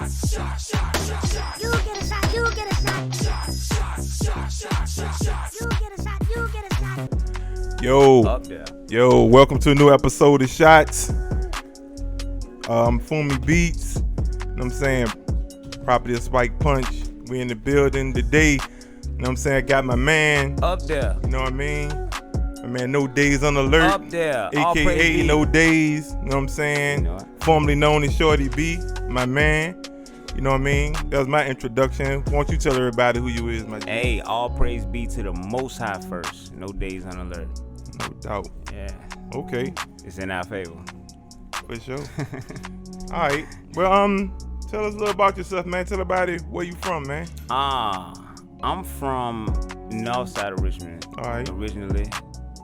You get a shot, you get a shot. You get a shot, you get a shot. Yo, Up there. yo, welcome to a new episode of Shotz. Fuma Beats, you know what I'm saying? Property of Spike Punch. We in the building today, you know what I'm saying? I got my man, Up there. you know what I mean? My man NoDayzUnalert, Up there. All praise aka be. NoDayz, you know what I'm saying? You know it. Formerly known as Shorty B, my man. You know what I mean? That was my introduction. Why don't you tell everybody who you is, my G? Hey, all praise be to the Most High first. No days on alert. No doubt. Yeah, Okay, it's in our favor. for sure. All right. Well, tell us a little about yourself, man. Tell everybody where you from, man. I'm from north side of Richmond. All right. Originally.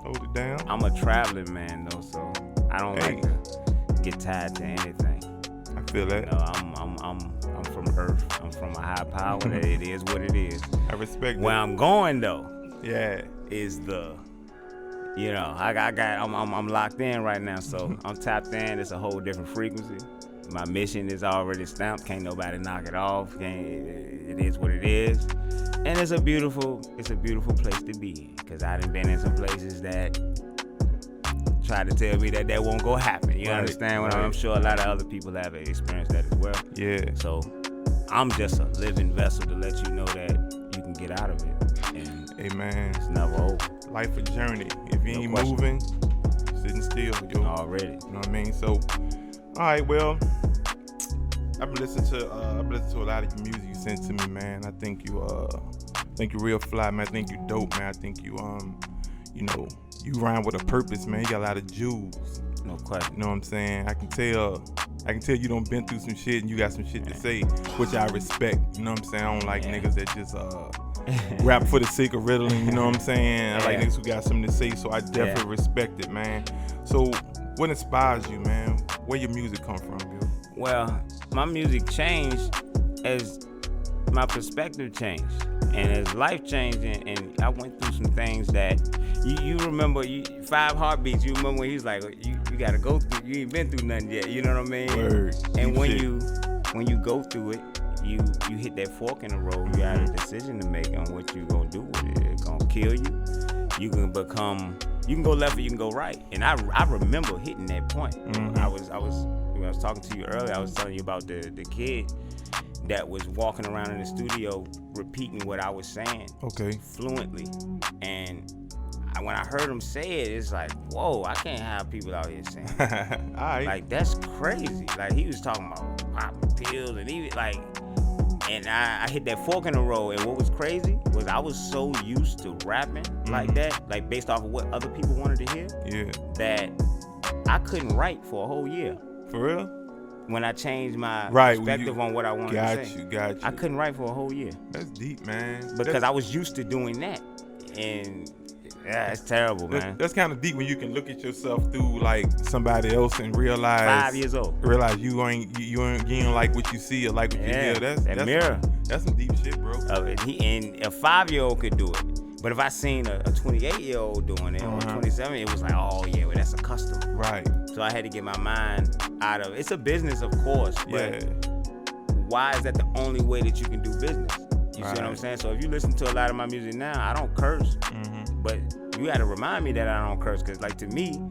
Hold it down. I'm a traveling man though, so I don't Hey. like to get tied to anything. I feel that. You know, I'm from Earth. I'm from a high power. That it is what it is. I respect Where that. I'm going though Yeah. is the, you know, I'm locked in right now, so I'm tapped in. It's a whole different frequency. My mission is already stamped. Can't nobody knock it off. It is what it is, and it's a beautiful place to be in. Cause I done been in some places that try to tell me that won't go happen. You Right, understand? What right. I'm sure a lot of other people have experienced that as well. Yeah. So I'm just a living vessel to let you know that you can get out of it, and Hey, man. it's never over. Life a journey. If you No ain't question. moving, sitting still, yo. Already. You know what I mean? So, all right. Well, I've been listening to a lot of your music you sent to me, man. I think you real fly, man. I think you dope, man. I think you you rhyme with a purpose, man. You got a lot of jewels. No question. You know what I'm saying? I can tell you done been through some shit and you got some shit to say, which I respect. You know what I'm saying? I don't like niggas that just rap for the sake of riddling, you know what I'm saying? I like Yeah. niggas who got something to say, so I definitely respect it, man. So what inspires you, man? Where your music come from, yo? Well, my music changed as my perspective changed, and as life changed, and I went through some things that you remember. 5 Heartbeats. You remember when he's like, you gotta go through. You ain't been through nothing yet. You know what I mean? Word. And Deep when shit. you go through it, you hit that fork in the road. You got a decision to make on what you gonna do with it. It's gonna kill you. You can go left or you can go right. And I remember hitting that point. Mhm. I was when I was talking to you earlier, I was telling you about the kid that was walking around in the studio repeating what I was saying Okay. fluently. And when I heard him say it, it's like, whoa, I can't have people out here saying that. All right. Like, that's crazy. Like, he was talking about popping pills and he was like, and I hit that fork in the road. And what was crazy was I was so used to rapping like that, like based off of what other people wanted to hear, Yeah. that I couldn't write for a whole year. For real? When I changed my Right, perspective on what I wanted to say. Got you. I couldn't write for a whole year That's deep, man. because I was used to doing that. And yeah, it's terrible, man. That's kind of deep when you can look at yourself through like somebody else and realize 5 years old. Realize you ain't like what you see or like what you hear. That's mirror. That's some deep shit, bro. And a 5-year-old could do it. But if I seen a 28-year-old doing it, or 27, it was like, oh yeah, well that's a custom. Right. So I had to get my mind out of it. It's a business, of course, but Yeah. why is that the only way that you can do business? You see what I'm Right. saying? So if you listen to a lot of my music now, I don't curse. Mm-hmm. But you got to remind me that I don't curse, because like to me,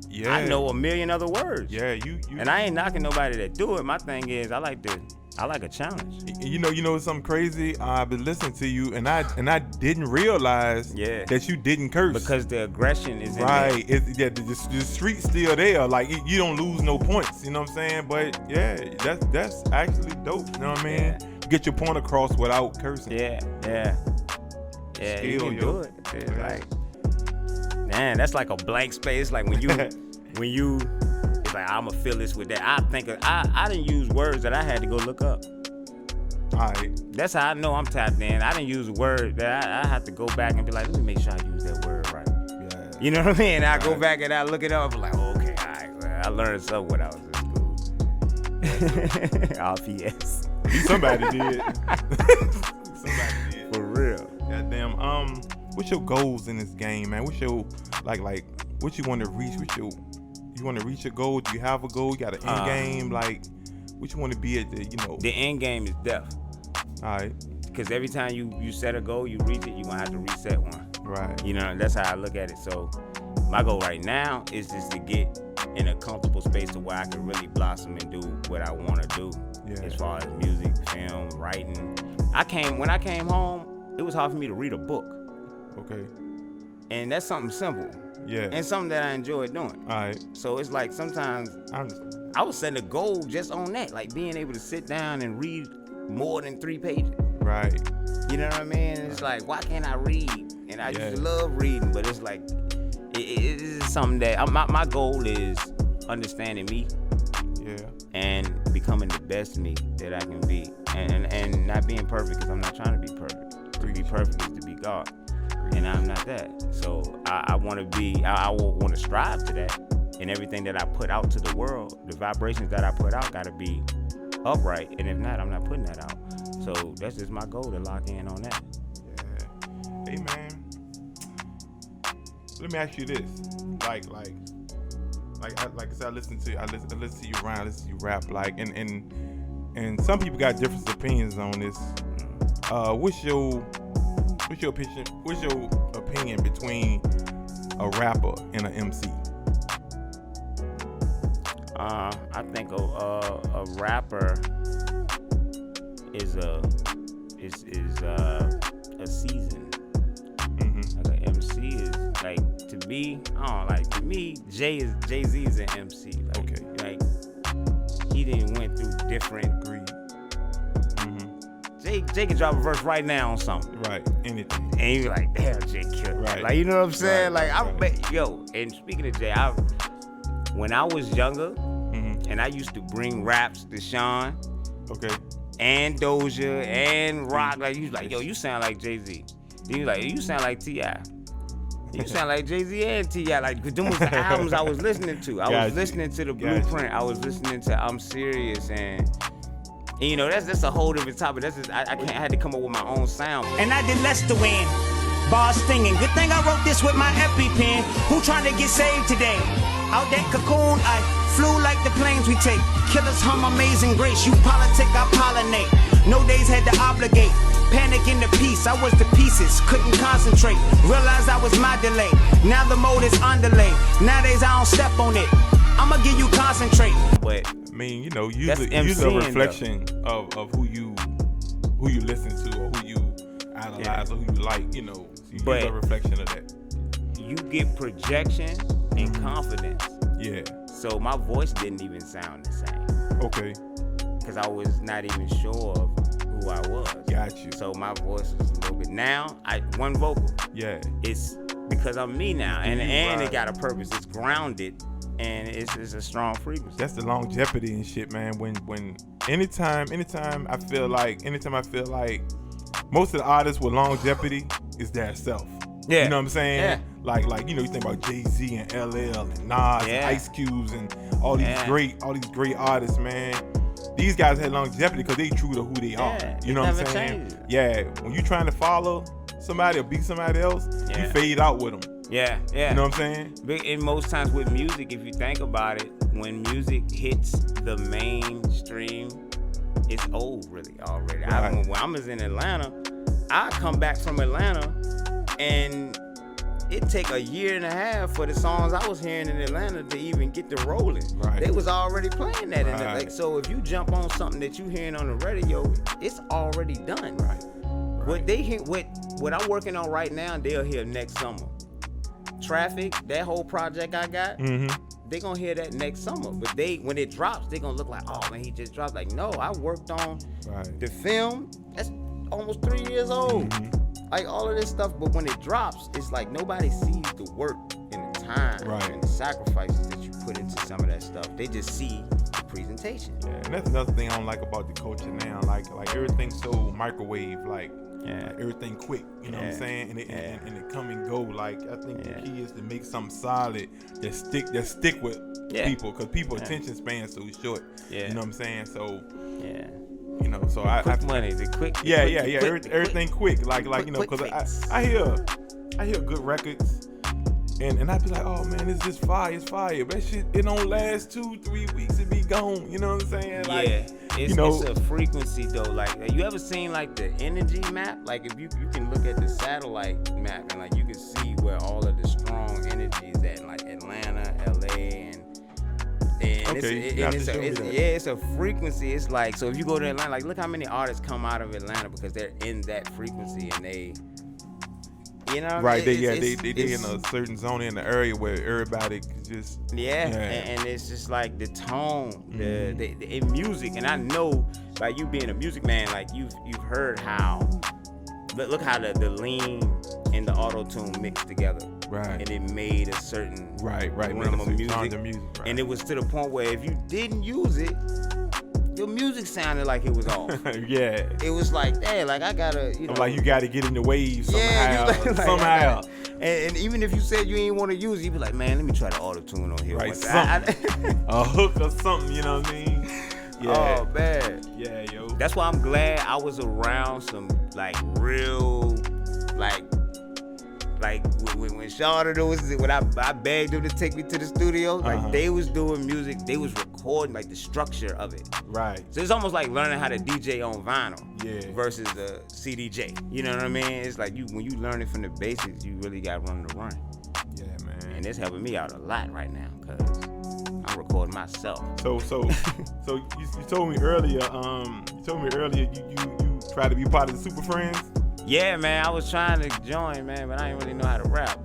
Yeah. I know a million other words. Yeah. You. And I ain't knocking nobody that do it. My thing is I like a challenge. You know something crazy? I've been listening to you, and I didn't realize that you didn't curse. Because the aggression is in right. The street's still there. Like you don't lose no points. You know what I'm saying? But yeah, that's actually dope. You know what I mean? Yeah. Get your point across without cursing. there. Yeah. You Skill, can yo. do it. It's Yeah. like, man, that's like a blank space. Like when you, it's like I'ma fill this with that. I didn't use words that I had to go look up. All right. That's how I know I'm tapped in. I didn't use a word that I have to go back and be like, let me make sure I use that word right. Yeah. You know what I mean? I go back and I look it up. I'm like, oh, okay, all right. Well, I learned something when I was in school. RPS. Somebody did. Somebody did. For real. Goddamn. What's your goals in this game, man? What's your like what you want to reach? You want to reach a goal? Do you have a goal? You got an end game? Like, What you want to be at the, you know? The end game is death. All right. Because every time you set a goal, you reach it, you're gonna have to reset one. Right. You know, that's how I look at it. So my goal right now is just to get in a comfortable space to where I can really blossom and do what I want to do. Yeah. As far as music, film, writing. When I came home, it was hard for me to read a book. Okay. And that's something simple. Yeah. And something that I enjoy doing. All right. So it's like sometimes I was setting a goal just on that, like being able to sit down and read more than 3 pages. Right. You know what I mean? It's like, why can't I read? And I used to love reading, but it's like, it is something that my goal is understanding me. Yeah. And becoming the best me that I can be, and not being perfect, because I'm not trying to be perfect. To be perfect is to be God, and I'm not that. So I want to be. I want to strive to that, and everything that I put out to the world, the vibrations that I put out, got to be upright. And if not, I'm not putting that out. So that's just my goal, to lock in on that. Yeah. Hey man, let me ask you this. Like I said, I listen to you rhyme, I listen to you rap, like, and some people got different opinions on this. What's your opinion between a rapper and an MC? I think a rapper is a season. Like an MC is like, to me, I don't like. To me, Jay-Z is an MC. Like, Okay. Like, he didn't went through different. Agreed. Jay can drop a verse right now on something. Right. Anything. And you be like, damn, Jay killed. Right. Like, you know what I'm saying? Right. Like, yo. And speaking of Jay, when I was younger, and I used to bring raps to Sean. Okay. And Doja and Rock, like, you like, yo, you sound like Jay-Z. Then you like, you sound like T.I. You sound like Jay-Z and T.I. Like, them was the albums I was listening to. I was listening to The Blueprint. I was listening to I'm Serious, and you know, that's a whole different topic. That's just, I had to come up with my own sound. And I did less to win. Bars stinging. Good thing I wrote this with my EpiPen. Who trying to get saved today? Out that cocoon, I flew like the planes we take. Killers hum Amazing Grace. You politic, I pollinate. No days had to obligate. Panic in the piece, I was the pieces. Couldn't concentrate. Realized I was my delay. Now the mode is on delay. Nowadays I don't step on it. I'ma give you concentrate. But I mean, you know, use a reflection of who you listen to, or who you idolize, or who you like. You know, so use a reflection of that. You get projection and confidence. Yeah. So my voice didn't even sound the same. Okay. Because I was not even sure of who I was. Got you. So my voice was a little bit. Now, one vocal. Yeah. It's because I'm me now. And right. It got a purpose. It's grounded. And it's a strong frequency. That's the longevity and shit, man. When anytime I feel like most of the artists with longevity is their self. Yeah. You know what I'm saying? Yeah. Like you know, you think about Jay-Z and LL and Nas and Ice Cubes and all these great artists, man. These guys had longevity because they true to who they are. You know what I'm saying? Changes. Yeah. When you trying to follow somebody or be somebody else, you fade out with them. Yeah. You know what I'm saying? And most times with music, if you think about it, when music hits the mainstream, it's old really already. Right. When I was in Atlanta, I come back from Atlanta and it take a year and a half for the songs I was hearing in Atlanta to even get to rolling. Right. They was already playing that. Right. Like, so if you jump on something that you hearing on the radio, it's already done. Right. What they hear, what I'm working on right now, they'll hear next summer. Traffic, that whole project I got, they gonna hear that next summer. But when it drops, they gonna look like, oh man, he just dropped. Like, no, I worked on the film. That's almost 3 years old. Like all of this stuff. But when it drops, it's like nobody sees the work and the time and the sacrifices that you put into some of that stuff. They just see the presentation. Yeah, and that's another thing I don't like about the culture now. Like everything's so microwave, like everything quick. You know what I'm saying? And it come and go. Like I think the key is to make something solid that stick with people, because people attention span so short. You know what I'm saying? So you know, so quick money, the quick. Everything quick. Like you know, because I hear good records, And I'd be like, oh man, it's just fire, it's fire. But that shit, it don't last 2-3 weeks, it be gone. You know what I'm saying? Like, yeah, it's, you know, it's a frequency though. Like, you ever seen like the energy map? Like, if you can look at the satellite map and like you can see where all of the strong energies at, like Atlanta, LA, and okay, it's a frequency. It's like, so if you go to Atlanta, like look how many artists come out of Atlanta because they're in that frequency and they, you know, right? They in a certain zone in the area where everybody just and it's just like the tone, the in music. And I know by you being a music man, like you've heard how, look how the lean and the auto tune mixed together, right? And it made a certain right rhythm of music, right. And it was to the point where if you didn't use it, your music sounded like it was off. Yeah. It was like, hey, like I gotta, you know, like you gotta get in the wave somehow. Yeah, somehow. And even if you said you ain't want to use it, you be like, man, let me try the auto tune on here. Right, something. A hook or something, you know what I mean? Yeah. Oh man. Yeah, yo. That's why I'm glad I was around some like real, like when Shotz was, when I begged them to take me to the studio, like they was doing music, they was recording like the structure of it. Right. So it's almost like learning how to DJ on vinyl versus the CDJ. You know what I mean? It's like when you learn it from the basics, you really got room to run. Yeah, man. And it's helping me out a lot right now because I'm recording myself. So you told me earlier, you try to be part of the Super Friends. Yeah, man, I was trying to join, man, but I didn't really know how to rap.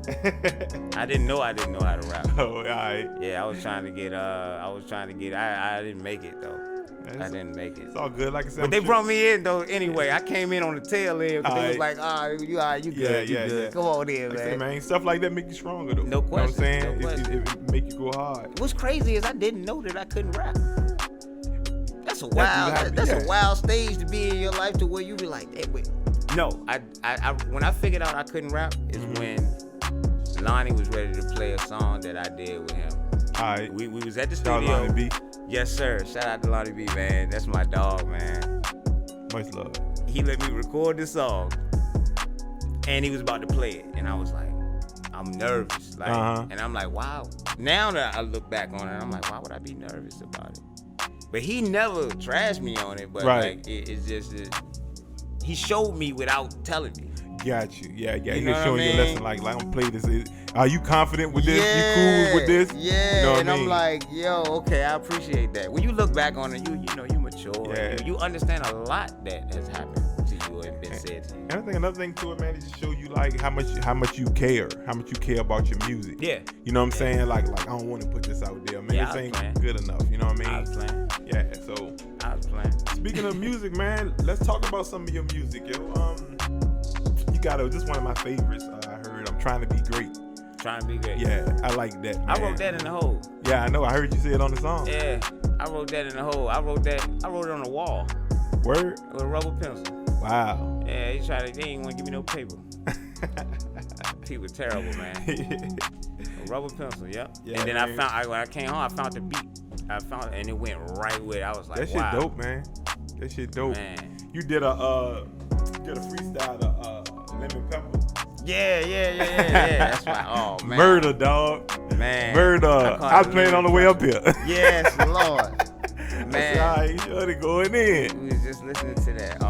I didn't know how to rap. Oh, all right. Yeah, I was trying to get, I didn't make it, though. I didn't make it. It's all good, like I said. But they brought me in, though, anyway. I came in on the tail end because they was like, you all right, you good, you good. Yeah. Come on in, like man. Say, man. Stuff like that make you stronger, though. No question. You know what I'm saying? It make you go hard. What's crazy is I didn't know that I couldn't rap. That's a wild stage to be in your life to where you be like, hey, wait. No, I when I figured out I couldn't rap is when Lonnie was ready to play a song that I did with him. All right. We was at the Shout studio. out Lonnie B. Yes, sir. Shout out to Lonnie B, man. That's my dog, man. Much love. He let me record the song, and he was about to play it, and I was like, I'm nervous, like, and I'm like, wow. Now that I look back on it, I'm like, why would I be nervous about it? But he never trashed me on it, but like it's just. He showed me without telling me. Got you. Yeah. You He know was showing you a lesson like I'm gonna play this. Are you confident with this? You cool with this? Yeah. You know what and I mean? I'm like, yo, okay, I appreciate that. When you look back on it, you know, you mature. Yeah. You understand a lot that has happened to you and been said to you. And I think another thing to it, man, is to show you like how much you care about your music. Yeah. You know what I'm saying? Like I don't want to put this out there, man. This ain't good enough. You know what I mean? I was playing. Yeah. So I was playing. Speaking of music, man, let's talk about some of your music, yo. You got this one of my favorites. I heard I'm Trying to Be Great. Trying to be great. Yeah, I like that, man. I wrote that in the hole. Yeah, I know. I heard you say it on the song. Yeah, I wrote that in the hole. I wrote it on the wall. Word? With a rubber pencil. Wow. Yeah, they didn't want to give me no paper. People terrible, man. A rubber pencil, yep. Yeah, and then when I came home, I found the beat. And it went right with it. I was like, that wow. Shit dope, man. That shit dope. Man. You did a freestyle to Lemon Pepper. Yeah. That's right. Oh man. Murder, dog. Man. Murder. I was playing on the way up here. Yes, Lord. Man. That's right. You sure going in. We was just listening to that.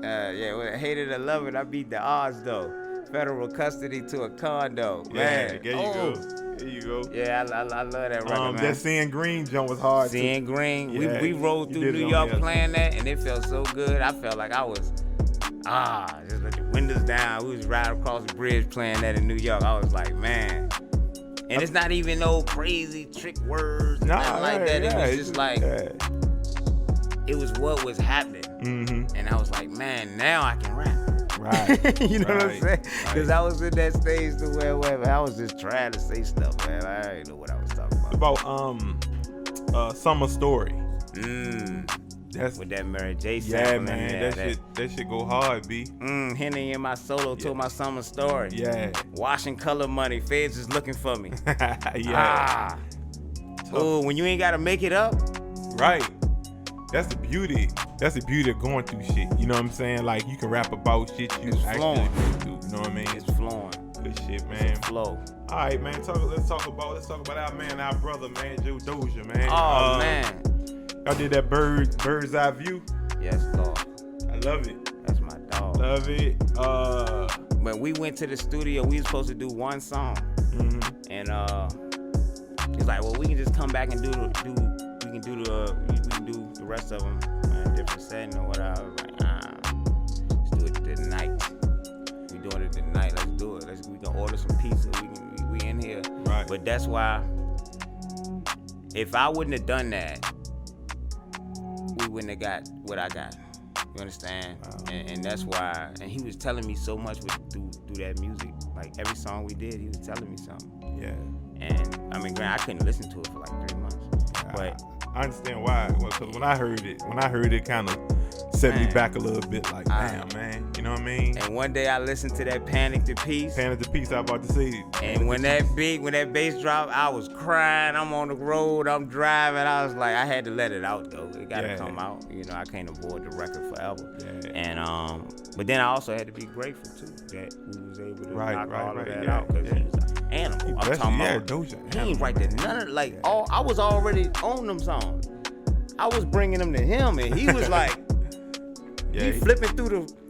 Well, hate it or love it, I beat the odds though. Federal custody to a condo. Man. Yeah, there you go. Yeah, I love that record, man. That Seeing Green jump was hard. Seeing Green. Yeah, we rode through New York playing that, and it felt so good. I felt like I was, just let the windows down. We was riding across the bridge playing that in New York. I was like, man. And it's not even no crazy trick words, nothing like that. It was just like, it was what was happening. Mm-hmm. And I was like, man, now I can rap. Right. You know what I'm saying? Because I was in that stage to where I was just trying to say stuff, man. I didn't know what I was talking about. About Summer Story. That's with that Mary J. Yeah, man. That shit go hard, B. Henny in my solo told my summer story. Yeah. Washing color money. Feds is looking for me. Yeah. Oh, when you ain't gotta make it up. Right. That's the beauty. That's the beauty of going through shit. You know what I'm saying? Like you can rap about shit you actually do. You know what I mean? It's flowing. Good shit, man. Flow. All right, man. Let's talk about our man, our brother, man, Joe Doja, man. Oh man. Y'all did that bird's eye view. Yes, Lord. I love it. That's my dog. Love it. When we went to the studio, we were supposed to do one song, and he's like, "Well, we can just come back and do the rest of them in a different setting or whatever." I was like, let's do it tonight. We doing it tonight. Let's do it. We can order some pizza. We in here. Right. But that's why, if I wouldn't have done that, we wouldn't have got what I got. You understand? Wow. And that's why. And he was telling me so much through that music. Like every song we did, he was telling me something. Yeah. And I mean, granted, I couldn't listen to it for like 3 months. But I understand why. Well, because when I heard it, kind of set me back a little bit. Like, damn, man. You know what I mean? And one day I listened to that Panic to Peace. Panic to Peace, I was about to say. And when that bass dropped, I was crying. I'm on the road. I'm driving. I was like, I had to let it out though. It gotta come out. You know, I can't avoid the record forever. Yeah. And but then I also had to be grateful too that we was able to knock all of that out because he was an animal. I'm talking about Doja. He ain't write that none of I was already on them songs. I was bringing them to him, and he was like, he flipping through the.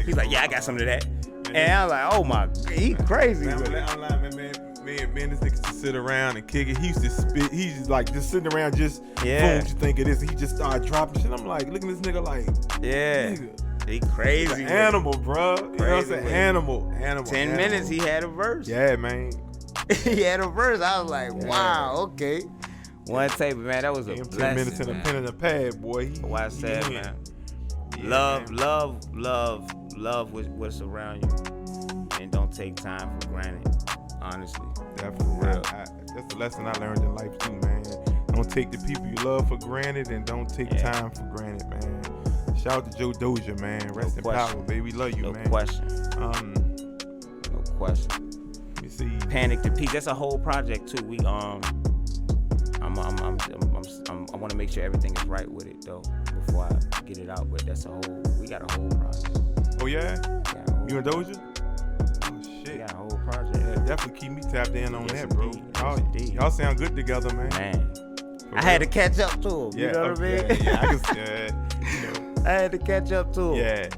He's like, yeah, I got some of that, and I was like, oh my, he crazy. Man, I'm like, man, this nigga just sit around and kick it. He used to spit. He's just like just sitting around, just boom, what you think of this? And he just started dropping shit. I'm like, look at this nigga, like, nigga. He crazy. He's an animal, bro. You know what I'm saying? Animal. 10 minutes, he had a verse. Yeah, man. He had a verse. I was like, wow, okay. One tape, man, that was a blessing. 10 minutes in a pen and a pad, boy. Why I said, man. Love what's around you, and don't take time for granted. Honestly, definitely. That's the lesson I learned in life too, man. Don't take the people you love for granted, and don't take time for granted, man. Shout out to Joe Doja, man. Rest in power, baby. We love you, man. No question. No question. Let me see. Panic to Peace. That's a whole project too. We I want to make sure everything is right with it though before I get it out. But we got a whole project. Oh yeah? You and Doja? Oh shit. We got a whole project. Yeah, definitely keep me tapped in on that, bro. Y'all sound good together, man. I had to catch up to him. You know what I mean? I had to catch up to him.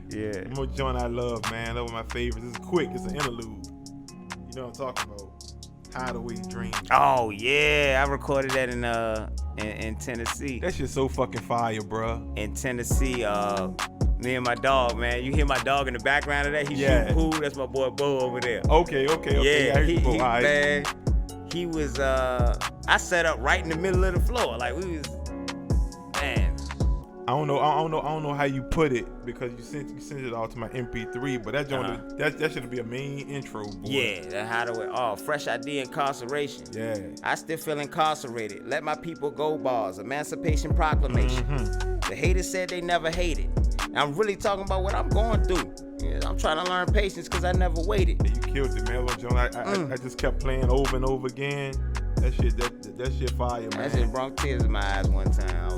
Yeah. One more joint I love, man. That was my favorite. This is quick. It's an interlude. You know what I'm talking about? Hideaway Dreams. Oh yeah, I recorded that in Tennessee. That shit's so fucking fire, bro. In Tennessee, me and my dog, man. You hear my dog in the background of that? He's shooting pool. That's my boy Bo over there. Okay. Yeah, he was. I set up right in the middle of the floor, like we was. Man. I don't know how you put it because you sent it all to my MP3, but that joint that should be a main intro, boy. Yeah, that Hideaway. Oh, fresh idea incarceration. Yeah. I still feel incarcerated. Let my people go bars. Emancipation Proclamation. The haters said they never hated. I'm really talking about what I'm going through. Yeah, I'm trying to learn patience because I never waited. Yeah, you killed it, man. Little joint, I just kept playing over and over again. That shit fire, man. That shit brought tears in my eyes one time.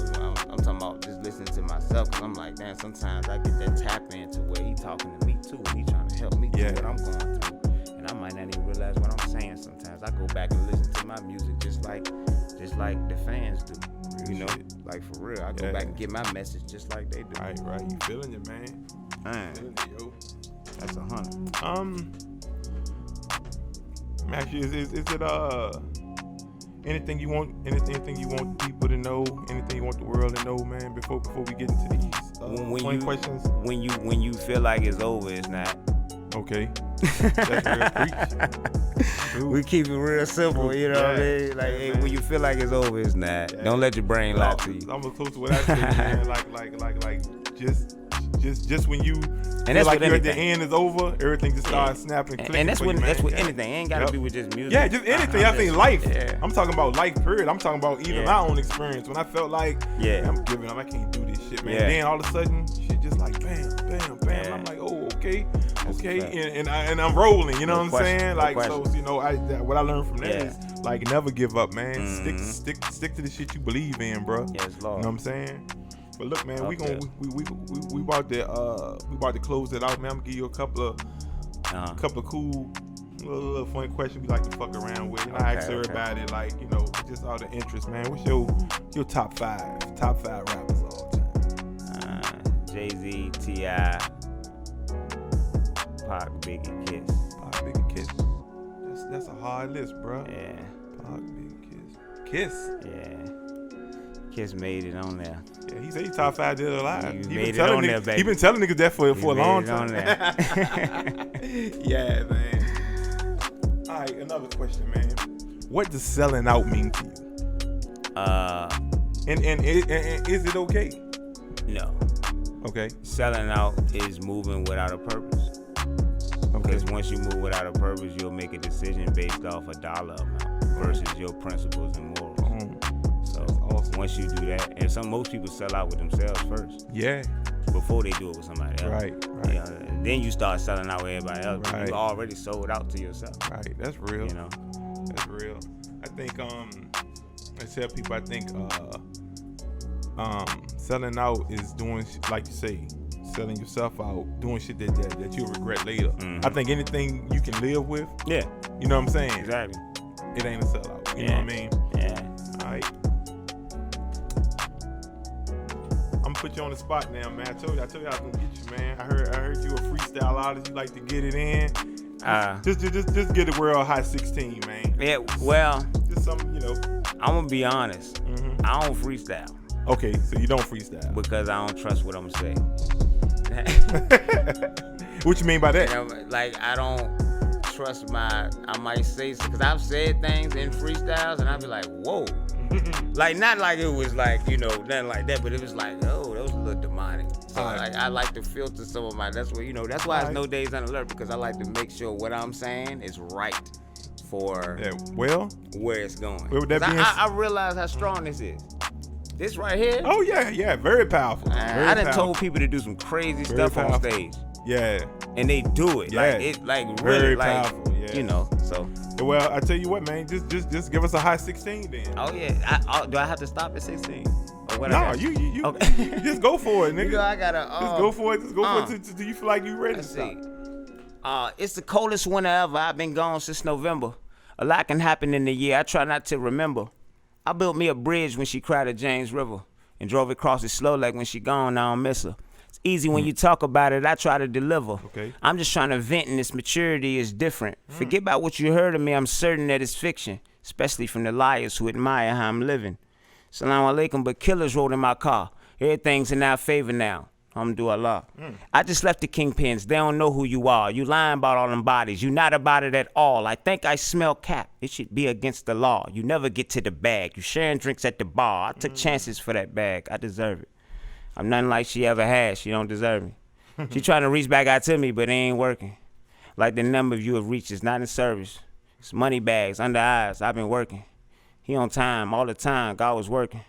I'm talking about just listening to myself because I'm like, man, sometimes I get that tap into where he talking to me too and he trying to help me through what I'm going through. And I might not even realize what I'm saying sometimes. I go back and listen to my music just like the fans do. Real you know, shit. Like for real. I go back and get my message just like they do. Right. You feeling it, man. Feeling it, yo. That's 100. Actually, is it anything you want people to know, anything you want the world to know, man, before we get into these 20 questions? When you feel like it's over, it's not. Okay. That's real preach. We keep it real simple, you know what I mean? Like, hey, when you feel like it's over, it's not. Yeah. Don't let your brain lie to you. I'm close to what I say, man. like just when you feel like you're at the end is over, everything just starts snapping, clicking. And that's with anything. It ain't gotta be with just music. Yeah, just anything. I think life. Yeah. I'm talking about life, period. I'm talking about even my own experience. When I felt like, I'm giving up, I can't do this shit, man. Yeah. And then all of a sudden, shit just like bam. Yeah. I'm like, oh, okay. And I'm rolling, you know what I'm saying? Like, so, you know, what I learned from that is like never give up, man. Mm-hmm. Stick to the shit you believe in, bro. Yes, Lord. You know what I'm saying? But look, man, we about to close it out, man. I'm gonna give you a couple A couple of cool, little fun questions we like to fuck around with. I ask everybody, like, just all the interest, man. What's your top five rappers of all time? Jay-Z, T.I., Pac, Biggie, Kiss. Pac, Biggie, Kiss. That's a hard list, bro. Yeah. Pac, Biggie, Kiss. Yeah. Kiss made it on there. Yeah, he said he's top 5 dead or alive. He made it on there, baby. He been telling niggas that for a long time. On there. Yeah, man. All right, another question, man. What does selling out mean to you? And is it okay? No. Okay. Selling out is moving without a purpose. Because once you move without a purpose, you'll make a decision based off a dollar amount versus your principles and morals. So awesome. Once you do that, and most people sell out with themselves first. Yeah. Before they do it with somebody else. Right. Then you start selling out with everybody else. Right. You already sold out to yourself. Right. That's real. That's real. I think I tell people, I think selling out is doing like you say, selling yourself out, doing shit that you'll regret later. Mm-hmm. I think anything you can live with. Yeah. You know what I'm saying? Exactly. It ain't a sellout. You know what I mean? Yeah. All right. I'm gonna put you on the spot now, man. I told you I was gonna get you, man. I heard you a freestyle artist. You like to get it in. Just get it world high 16, man. Yeah. Well. Just something, I'm gonna be honest. Mm-hmm. I don't freestyle. Okay, so you don't freestyle because I don't trust what I'm saying. What you mean by that? Like I don't trust I might say, because I've said things in freestyles and I'd be like, whoa. Like, not like it was like, nothing like that, but it was like, oh, that was a little demonic. So like, I like to filter some of that's why it's NoDayzUnalert, because I like to make sure what I'm saying is right for where it's going. I realize how strong this is. This right here. Oh yeah, very powerful. I done told people to do some crazy stuff on stage. Yeah. And they do it. Yeah. Like very really powerful. Yeah. So. Well, I tell you what, man. Just give us a high 16 then. Oh yeah. Do I have to stop at 16? Or what? No, you okay. Just go for it, nigga. I gotta. Just go for it. Just go for it till you feel like you ready to stop. It's the coldest winter ever. I've been gone since November. A lot can happen in the year. I try not to remember. I built me a bridge when she cried at James River and drove it across it slow, like when she gone, I don't miss her. It's easy when you talk about it, I try to deliver. Okay. I'm just trying to vent, and this maturity is different. Forget about what you heard of me, I'm certain that it's fiction, especially from the liars who admire how I'm living. Salam alaikum, but killers rode in my car. Everything's in our favor now. Alhamdulillah. I just left the kingpins. They don't know who you are. You lying about all them bodies. You not about it at all. I think I smell cap. It should be against the law. You never get to the bag. You sharing drinks at the bar. I took chances for that bag. I deserve it. I'm nothing like she ever had. She don't deserve me. She trying to reach back out to me, but it ain't working. Like the number you have reached is not in service. It's money bags, under eyes. I've been working. He on time, all the time. God was working.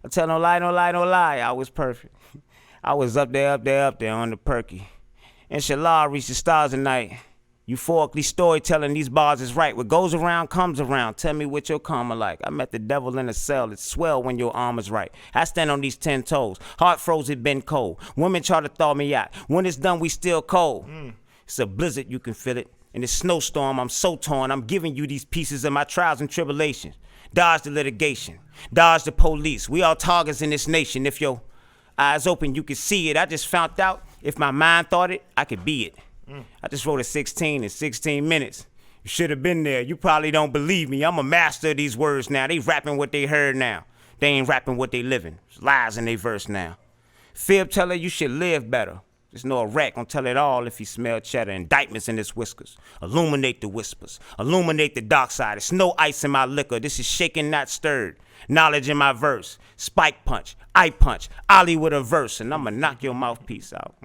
I tell no lie, no lie, no lie. I was perfect. I was up there on the perky. Inshallah, I reach the stars tonight. Euphorically storytelling, these bars is right. What goes around comes around. Tell me what your karma like. I met the devil in a cell. It's swell when your arm is right. I stand on these 10 toes. Heart frozen, been cold. Women try to thaw me out. When it's done, we still cold. It's a blizzard, you can feel it. In this snowstorm, I'm so torn. I'm giving you these pieces of my trials and tribulations. Dodge the litigation. Dodge the police. We all targets in this nation. If your eyes open, you can see it. I just found out if my mind thought it, I could be it. I just wrote a 16 in 16 minutes. You should have been there. You probably don't believe me. I'm a master of these words now. They rapping what they heard now. They ain't rapping what they living. There's lies in they verse now. Fib tell her you should live better. Just know a rat gon' tell it all if he smell cheddar. Indictments in his whiskers. Illuminate the whispers. Illuminate the dark side. It's no ice in my liquor. This is shaken, not stirred. Knowledge in my verse. Spike punch. Eye punch. Ollie with a verse. And I'ma knock your mouthpiece out.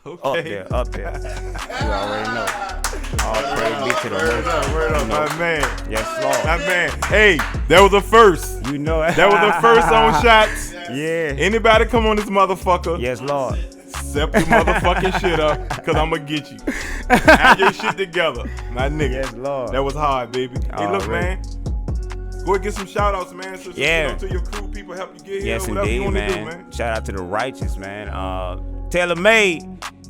Okay. Up there. You already know. All praise be to the Lord. Word up, my man. Yes, Lord. My man. Hey, that was the first. You know it. That was the first on Shotz. Yeah. Anybody come on this motherfucker. Yes, Lord. Step your motherfucking shit up, because I'm going to get you. Have your shit together, my nigga. Yes, Lord. That was hard, baby. Hey, look, man. Go and get some shout outs, man. So to your crew, people help you get here. Yes, whatever indeed, you want to man. do, man. Shout out to the righteous, man. Taylor Made,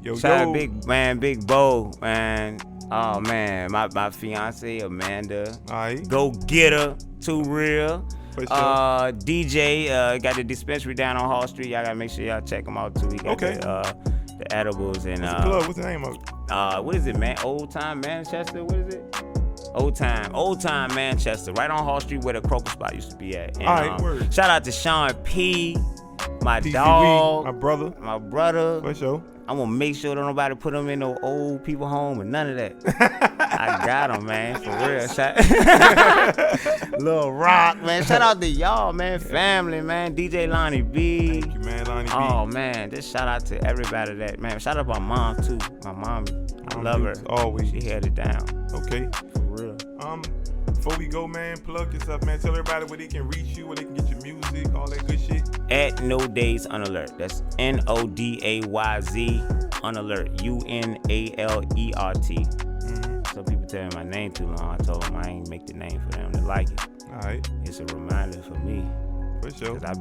Yo, Shout yo. out Big Bo, man. Oh man, my fiance Amanda. Alright. Go get her, too real. For sure. DJ got the dispensary down on Hall Street. Y'all gotta make sure y'all check him out too. He got the edibles and What's the name of it? what is it, man? Old Time Manchester. What is it? Old Time Manchester, right on Hall Street where the Croker spot used to be at. And, All right, word. Shout out to Sean P, my TZ dog, Weed, my brother. For sure. I'm gonna make sure that nobody put him in no old people home and none of that. I got him, man, for real. Lil Rock, man. Shout out to y'all, man. Family, man. DJ Lonnie B. Thank you, man, Lonnie B. Oh, man. Just shout out to everybody that, man. Shout out to my mom, too. My mom, I love her. Always. She held it down. Okay. For real. Before we go, man, plug yourself, man. Tell everybody where they can reach you, where they can get your music, all that good shit. At NoDayzUnalert. That's NoDayz Unalert. UNALERT. Some people tell me my name too long. I told them I ain't make the name for them to like it. All right. It's a reminder for me. For sure. Because I've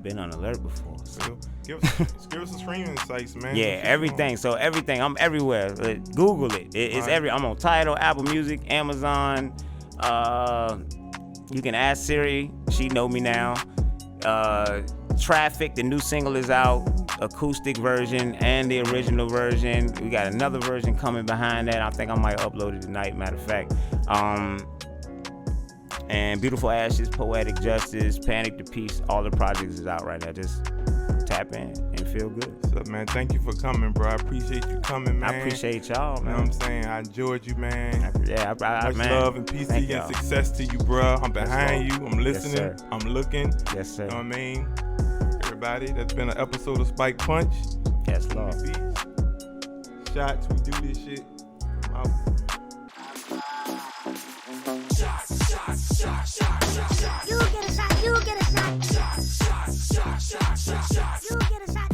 been on alert before. So. Give us some streaming sites, man. Yeah, everything. So everything. I'm everywhere. Google it. It's right. I'm on Tidal, Apple Music, Amazon. You can ask Siri. She know me now. Traffic, the new single is out, acoustic version and the original version. We got another version coming behind that. I think I might upload it tonight, matter of fact. And Beautiful Ashes, Poetic Justice, Panic to Peace, all the projects is out right now. Just tap in and feel good. What's up, man? Thank you for coming, bro. I appreciate you coming, man. I appreciate y'all, man. You know what I'm saying? I enjoyed you, man. Much man. love and peace to you and success to you, bro. I'm behind you. I'm listening. Yes, I'm looking. Yes, sir. You know what I mean? Everybody, that's been an episode of Spike Punch. Yes, Lord. Fuma Beats. Shots, we do this shit. I'm out. You get a shot, you get a shot. You get a shot.